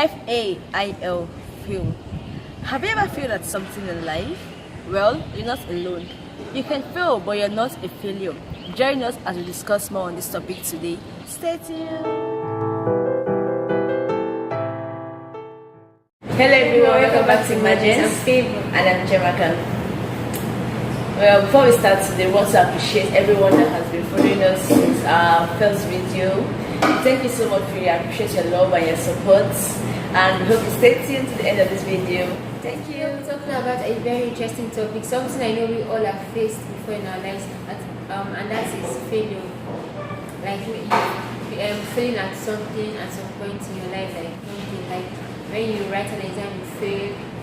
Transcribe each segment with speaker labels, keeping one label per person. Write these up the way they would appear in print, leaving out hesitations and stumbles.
Speaker 1: Fail. Fail. Have you ever failed at something in life? Well, you're not alone. You can fail, but you're not a failure. Join us as we discuss more on this topic today. Stay tuned. Hello everyone, welcome back to EMERGENCE.
Speaker 2: I'm Favour.
Speaker 1: And I'm Chiamaka. Well, before we start today, we want to appreciate everyone that has been following us since our first video. Thank you so much for your appreciate your love and your support, and we hope you stay tuned to the end of this video. Thank you.
Speaker 2: We're talking about a very interesting topic, something I know we all have faced before in our lives, and that is failure. Like failing at something at some point in your life, like when you write an exam, you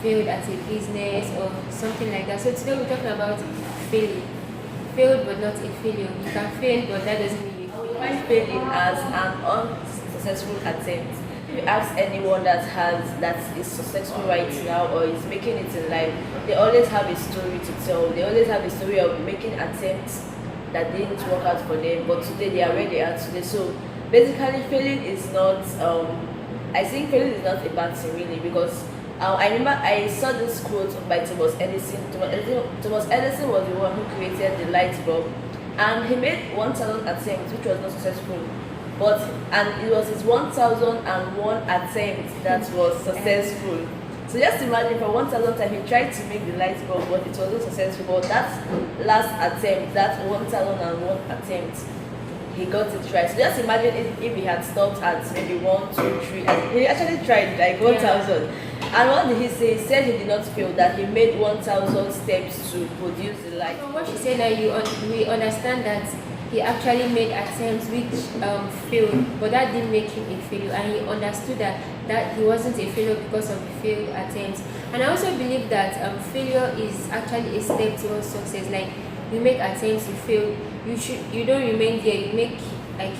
Speaker 2: failed at a business or something like that. So today we're talking about failing. Failed but not a failure. You can fail, but that doesn't mean you
Speaker 1: Define failing as an unsuccessful attempt. If you ask anyone that is successful right now or is making it in life, they always have a story to tell. They always have a story of making attempts that didn't work out for them, but today they are where they are today. So basically, failing is not. I think failing is not a bad thing really, because I remember I saw this quote by Thomas Edison. Thomas Edison was the one who created the light bulb, and he made 1,000 attempts, which was not successful. And it was his 1,001 attempt that was successful. So just imagine, for 1,000 times he tried to make the light bulb, but it wasn't successful. But that last attempt, that 1,001 attempt, he got it right. So just imagine if he had stopped at maybe 1, 2, 3, and he actually tried like 1,000. And what did he say? He said he did not fail, that he made 1,000 steps to produce the light.
Speaker 2: From what she said, now we understand that he actually made attempts which failed, but that didn't make him a failure, and he understood that he wasn't a failure because of the failed attempts. And I also believe that failure is actually a step towards success. Like, you make attempts, you fail, you don't remain there,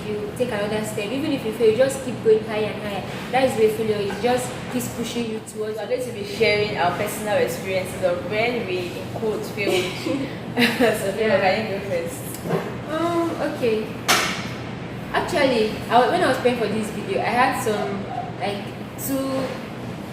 Speaker 2: you take another step. Even if you fail, you just keep going higher and higher. That is where failure is, just keeps pushing you towards.
Speaker 1: We're going to be sharing our personal experiences of when we, in quotes, failed. So yeah, can you go first?
Speaker 2: Okay. Actually, when I was preparing for this video, I had some two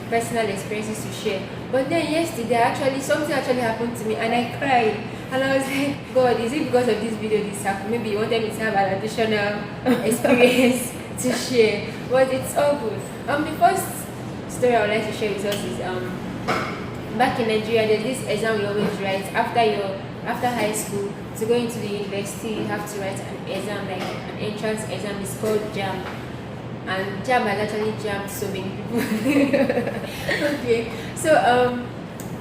Speaker 2: personal experiences to share. But then yesterday, something happened to me, and I cried. And I was like, God, is it because of this video this happened? Maybe you wanted me to have an additional experience to share. But it's all good. The first story I would like to share with us is back in Nigeria, there's this exam we always write after high school. To go into the university, you have to write an exam, like an entrance exam. It's called JAM. And JAM has actually jammed so many people. Okay. So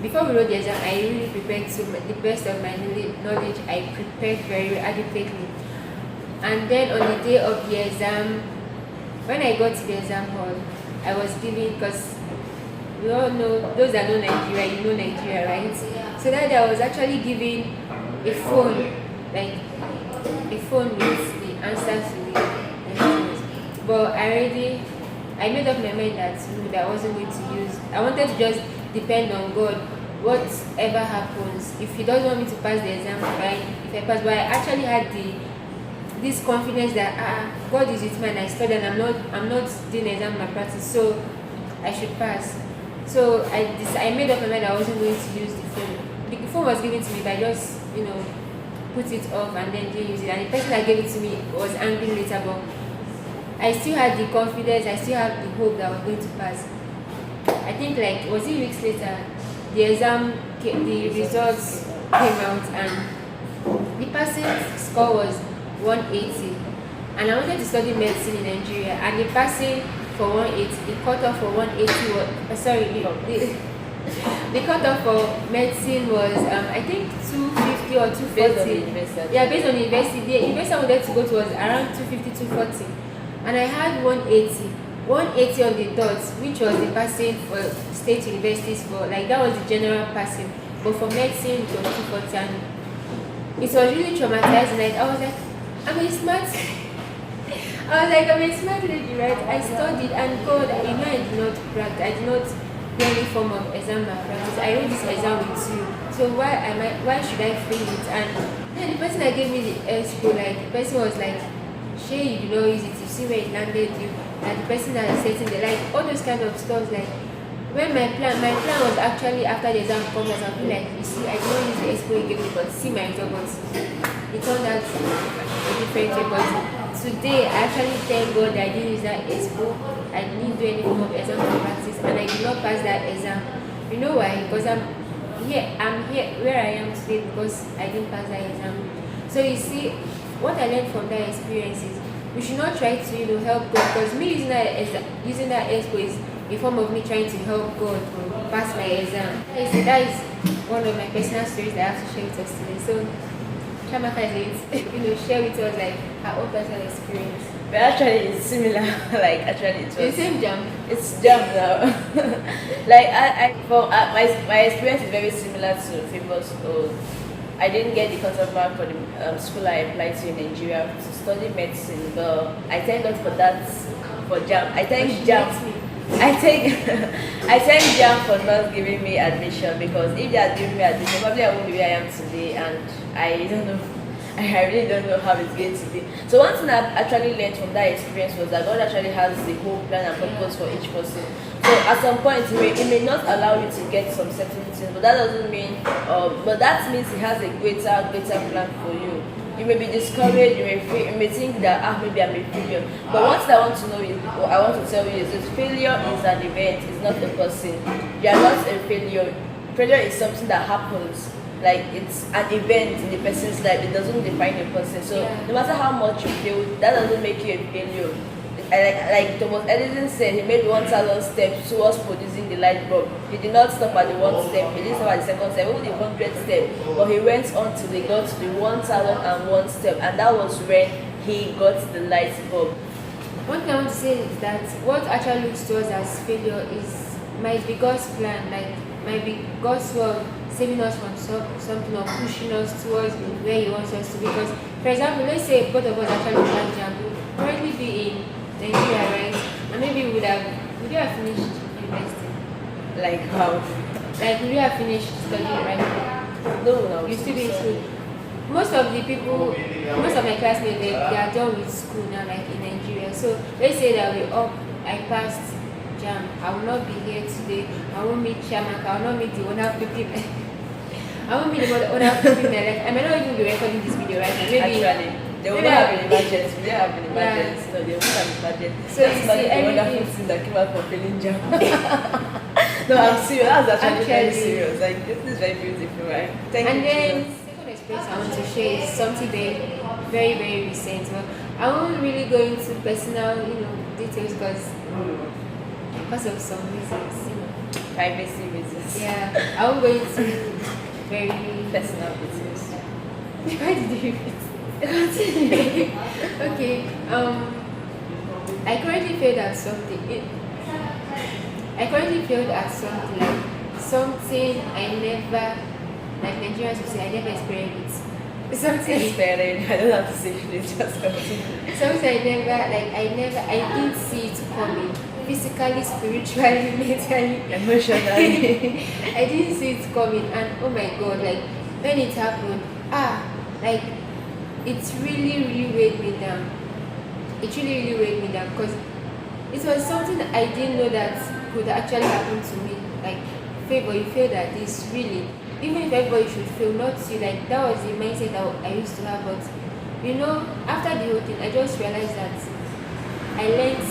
Speaker 2: before we wrote the exam, I really prepared to the best of my knowledge. I prepared very adequately. And then on the day of the exam, when I got to the exam hall, I was given, because we all know, those that know Nigeria, you know Nigeria, right? So that day I was actually given a phone, like a phone with the answers to the questions. But I made up my mind that I wasn't going to use. I wanted to just depend on God. Whatever happens, if He doesn't want me to pass the exam, fine. If I pass, but I actually had this confidence that God is with me, and I studied, and I'm not doing the exam malpractice, so I should pass. So I made up my mind I wasn't going to use the phone. The phone was given to me, but I just put it off and then didn't use it. And the person that gave it to me was angry later, but I still had the confidence, I still had the hope that I was going to pass. I think was it weeks later, the exam, the results came out, and the passing score was 180. And I wanted to study medicine in Nigeria, and the passing for 180, the cutoff for 180 was, the cutoff for medicine was I think 250 or 240.
Speaker 1: Based on the university.
Speaker 2: Yeah, based on the university. The university I wanted to go to was around 250, 240. And I had 180 on the dot, which was the passing for state universities, that was the general passing. But for medicine it was 240, and it was really traumatizing. I was like, I'm a smart lady, right? I studied, and God, I did not practice. I did not do any form of exam malpractice. I wrote this exam with you. So why should I fail it? And then the person that gave me the expo, the person was like, Shay, you do not use it, you see where it landed you. that the person that is setting the like all those kind of stuff. Like when my plan was actually after the exam comes out, I'll be like, you see, I did not use the expo you gave me, but see my result, but it turned out a different way. But today I actually thank God that I didn't use that expo. I didn't do any form of exam practice, and I did not pass that exam. You know why? Because I'm here where I am today because I didn't pass that exam. So you see, what I learned from that experience is we should not try to help God, because me using that expo is a form of me trying to help God pass my exam. That is one of my personal stories that I have to share with us today. So Chiamaka is share with us like her own personal experience.
Speaker 1: But actually it's similar. Like actually it was
Speaker 2: the same jam.
Speaker 1: It's jam now. Like my experience is very similar to Favor's. I didn't get the cut-off mark for the school I applied to in Nigeria to study medicine, but I thank God for that, for jam. I thank jam. I thank jam for not giving me admission, because if they had given me admission, probably I won't be where I am today, and I don't know. I really don't know how it's going to be. So one thing I actually learned from that experience was that God actually has the whole plan and purpose for each person. So at some point, it may not allow you to get some certain things, but that doesn't mean, but that means He has a greater plan for you. You may be discouraged, you may think that maybe I'm a failure. But one thing I want to know is, what I want to tell you is that failure is an event, it's not a person. You are not a failure. Failure is something that happens. Like it's an event in the person's life. It doesn't define a person. So no matter how much you fail, that doesn't make you a failure. Like Thomas Edison said, he made 1,000 steps towards producing the light bulb. He did not stop at the 1 step. He didn't stop at the second step, even the 100th step. But he went on till he got to the 1,001 step, and that was when he got the light bulb.
Speaker 2: One thing I want to say is that what actually looks to us as failure might be God's plan. Like might be God's will saving us from something or pushing us towards where He wants us to be. Because, for example, let's say both of us actually plan jam, we would currently be in Nigeria, right? And maybe would you have finished university?
Speaker 1: Like how?
Speaker 2: Like would you have finished studying right now?
Speaker 1: No.
Speaker 2: You still be in school. Most of my classmates, they are done with school now, like in Nigeria. So let's say that I passed jam. I will not be here today. I won't meet Chiamaka. I will not meet the owner of people. I won't meet the owner of people in my life. I may not even be recording this video right now. Maybe
Speaker 1: actually, they will not have an emergency. We don't have an emergency. No, they won't have an emergency.
Speaker 2: So
Speaker 1: that's not the wonderful thing that came out from failing jam. No, I'm serious. That's actually very serious. Like this is very beautiful, right? Thank you.
Speaker 2: And then second experience I want to share is something very, very, very recent. Well, I won't really go into personal, details because of some reasons,
Speaker 1: privacy reasons.
Speaker 2: Yeah, I won't go into very
Speaker 1: personal details.
Speaker 2: Why did you repeat? Okay. I currently failed at something. Like something I never, like Nigerians would say, I never experienced it. Something
Speaker 1: I don't have to say it, just continue.
Speaker 2: Something I didn't see it coming. Physically, spiritually, mentally,
Speaker 1: emotionally.
Speaker 2: I didn't see it coming, and oh my God, like when it happened, like it really, really weighed me down. It really, really weighed me down because it was something I didn't know that could actually happen to me. Like, Favour, you feel that this really, even if everybody should feel, not you. Like that was the mindset that I used to have, but after the whole thing, I just realized that I learned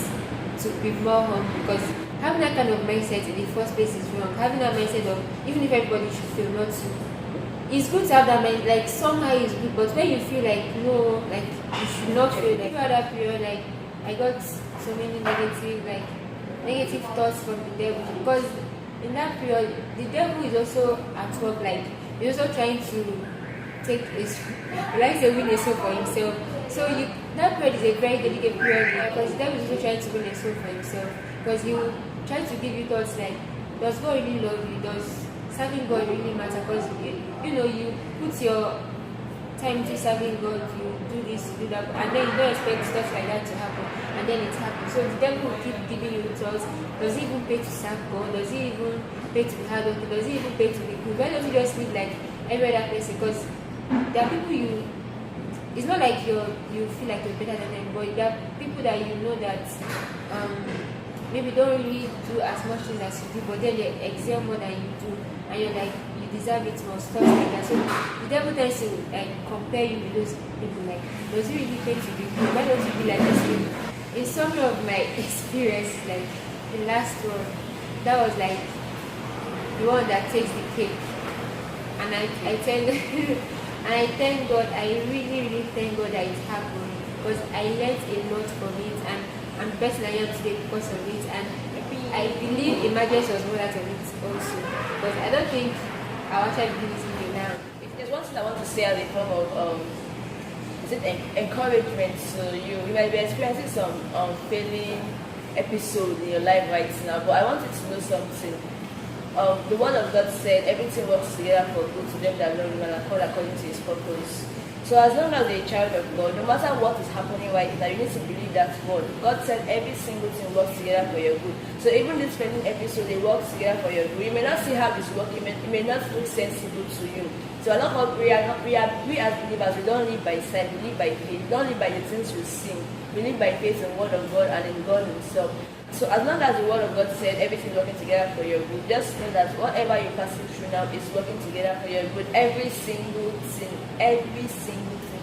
Speaker 2: to be more humble, because having that kind of mindset in the first place is wrong. Having that mindset of even if everybody should feel, not you. It's good to have that mind, like somehow it's good, but when you feel like no, like you should not feel like throughout that period, like I got so many negative thoughts from the devil, because in that period the devil is also at work, like he's also trying to win a soul for himself. So that period is a very delicate period, because the devil is also trying to win a soul for himself, because he will try to give you thoughts like, does God really love you? Does serving God really matter? Because you put your time to serving God, you do this, you do that, and then you don't expect stuff like that to happen, and then it happens. So the devil will keep giving you thoughts. Does he even pay to serve God? Does he even pay to be hardworking? Does he even pay to be good? Why don't you just live like every other person? Because there are people it's not like you feel like you're better than them, but there are people that you know that maybe don't really do as much things as you do, but then they excel more than you do, and you're like, you deserve it more, stuff like that. So the devil tends to like compare you with those people, like, does it really pay to be good? Why don't you be like this people? In some of my experience, like the last one, that was like the one that takes the cake. And I thank and I thank God, I really thank God that it happened, because I learned a lot from it, and I'm the person I am today because of it. And I believe emergence was more out of it also, because I don't think I'll actually do this in now.
Speaker 1: If there's one thing I want to say as a form of is it encouragement to you? You might be experiencing some failing episode in your life right now, but I want you to know something. The word of God said everything works together for good to them that love him and are called according to his purpose. So as long as you're a child of God, no matter what is happening right now, you need to believe that word. God said every single thing works together for your good. So even this spending episode, it works together for your good. You may not see how it's working, it may not look sensible to you. So a lot of we as believers, we don't live by sight, we live by faith. We don't live by the things we sing. We live by faith in the word of God and in God himself. So as long as the word of God said everything is working together for your good, just know that whatever you're passing through now is working together for your good. Every single thing.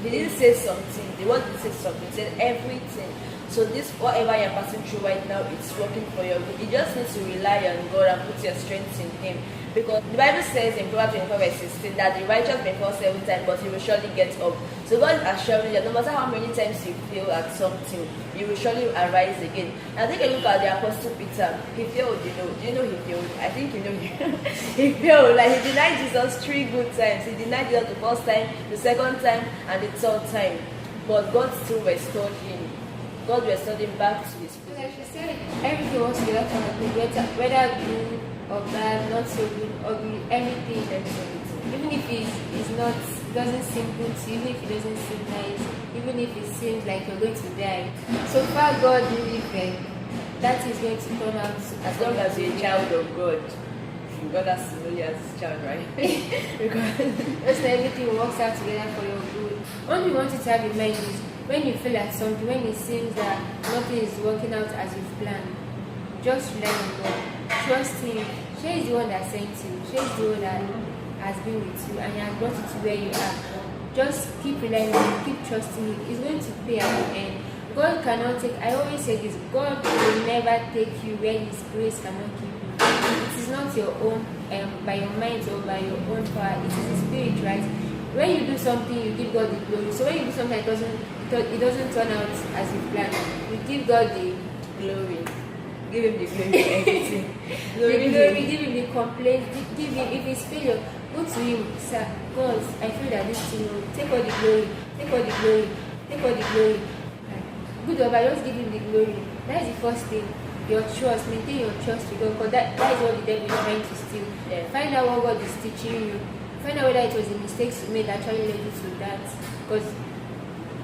Speaker 1: He didn't say something. The word didn't say something. He said everything. So this, whatever you're passing through right now, it's working for your good. You just need to rely on God and put your strength in him. Because the Bible says in Proverbs 24 verse 16 that the righteous may fall 7 times, but he will surely get up. So God is assuring you that no matter how many times you fail at something, you will surely arise again. And take a look at the Apostle Peter. He failed, you know. Do you know he failed? I think you know he failed. Like he denied Jesus 3 good times. He denied Jesus the first time, the second time, and the third time. But God still restored him. God restored him back to his place.
Speaker 2: Like she said, everything was together for good, whether good or bad, not so good, ugly, everything. Even if it's not, it doesn't seem good to you, even if it doesn't seem nice, even if it seems like you're going to die. So far, God really fair. That is going to turn out
Speaker 1: as long as you're a child of God. God has to know you as his child, right?
Speaker 2: Because everything works out together for your good. What we want you to have in mind is when you feel at something, when it seems that nothing is working out as you've planned, just rely on God. Trust him. She is the one that sent you. She is the one that has been with you and he has brought you to where you are. Just keep relying on him, keep trusting him. It's going to pay at the end. God cannot take, I always say this, God will never take you where his grace cannot keep you. It is not your own, by your mind or by your own power. It is the spirit, right? When you do something, you give God the glory. So when you do something that it doesn't turn out as you planned, you give God the glory.
Speaker 1: Give him the glory for everything.
Speaker 2: The glory, give him the complaint, give him, if it's failure, go to him, sir, God, I feel that this thing, take all the glory, take all the glory, take all the glory. Good or bad, just give him the glory. That is the first thing. Your trust, maintain your trust with God, because that is what the devil is trying to steal. Yeah. Find out what God is teaching you. Find out whether it was the mistakes you made that actually led you to that. Because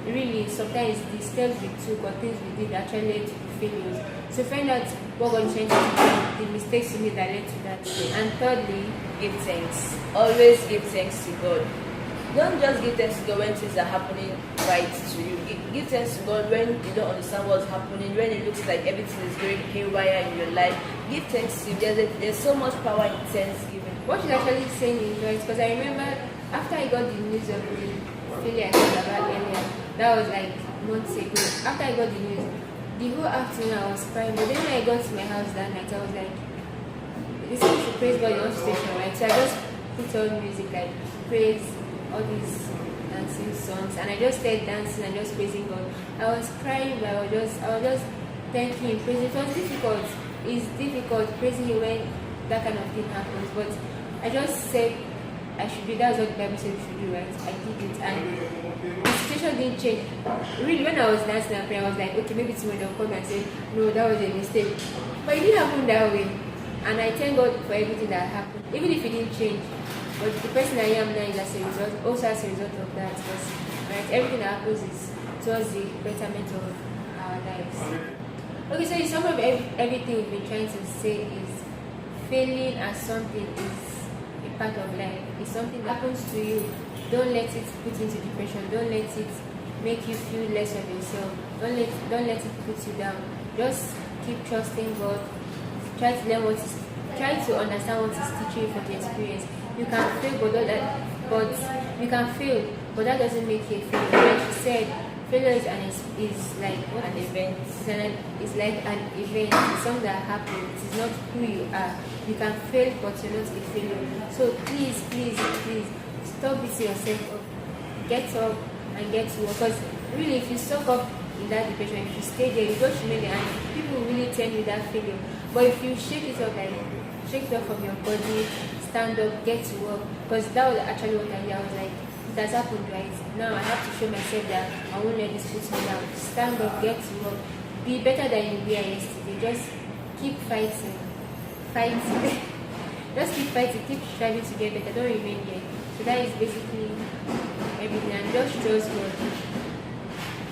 Speaker 2: really, sometimes the steps we took or things we did actually led to failures. So find out what God is trying to teach you, the mistakes you made that led to that. And thirdly,
Speaker 1: give thanks. Always give thanks to God. Don't just give thanks to God when things are happening right to you. Give thanks to God when you don't understand what's happening, when it looks like everything is going haywire in your life. Give thanks to Him. There's so much power in thanksgiving.
Speaker 2: What she's actually saying is right, because I remember after I got the news of the failure I talked about earlier, that was like months ago. After I got the news, the whole afternoon I was crying, but then when I got to my house that night, I was like, this is to praise God in one station, right? So I just put on music like praise, all these dancing songs, and I just started dancing and just praising God. I was crying, but I was just thanking Him, praising. It was difficult. It's difficult praising Him when that kind of thing happens, but I just said I should do. That's what the Bible said we should do, right? I did it, and the situation didn't change. Really, when I was dancing and praying, I was like, okay, maybe tomorrow they'll come and say, no, that was a mistake. But it didn't happen that way, and I thank God for everything that happened, even if it didn't change. But the person I am now is as a result, also as a result of that. Because right, everything that happens is towards the betterment of our lives. Okay, so in summary of everything we've been trying to say is failing at something is a part of life. It's something that happens to you. Don't let it put you into depression. Don't let it make you feel less of yourself. Don't let it put you down. Just keep trusting God. Try to learn try to understand what is teaching you from the experience. You can fail, but you can fail, but that doesn't make you a failure. Like she said, failure is like what
Speaker 1: An event.
Speaker 2: It's like an event. It's something that happens. It is not who you are. You can fail, but you're not a failure. So please, stop beating yourself up. Get up and get to work. Because really, if you suck up in that depression, if you stay there, you go to media and people will really tell you that failure. But if you shake it up, like shake it up from your body, stand up, get to work. Because that was actually what I did. I was like, it has happened, right? Now I have to show myself that I won't let this put me down. Stand up, get to work. Be better than you were yesterday. Just keep fighting. Just keep fighting, keep striving to get better. Don't remain there. So that is basically everything. And just trust God.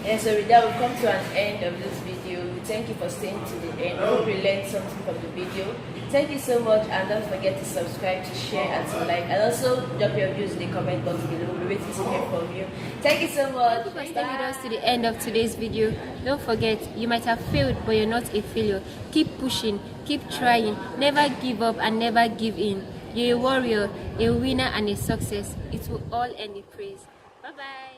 Speaker 1: And so with that, we've come to an end of this video. We thank you for staying to the end. I hope you learned something from the video. Thank you so much, and don't forget to subscribe, to share, and to like, and also drop your views in the comment box below. We're waiting to hear from you. Thank you so much.
Speaker 2: Thank you for staying with us to the end of today's video. Don't forget, you might have failed, but you're not a failure. Keep pushing, keep trying, never give up and never give in. You're a warrior, a winner, and a success. It will all end in praise. Bye bye.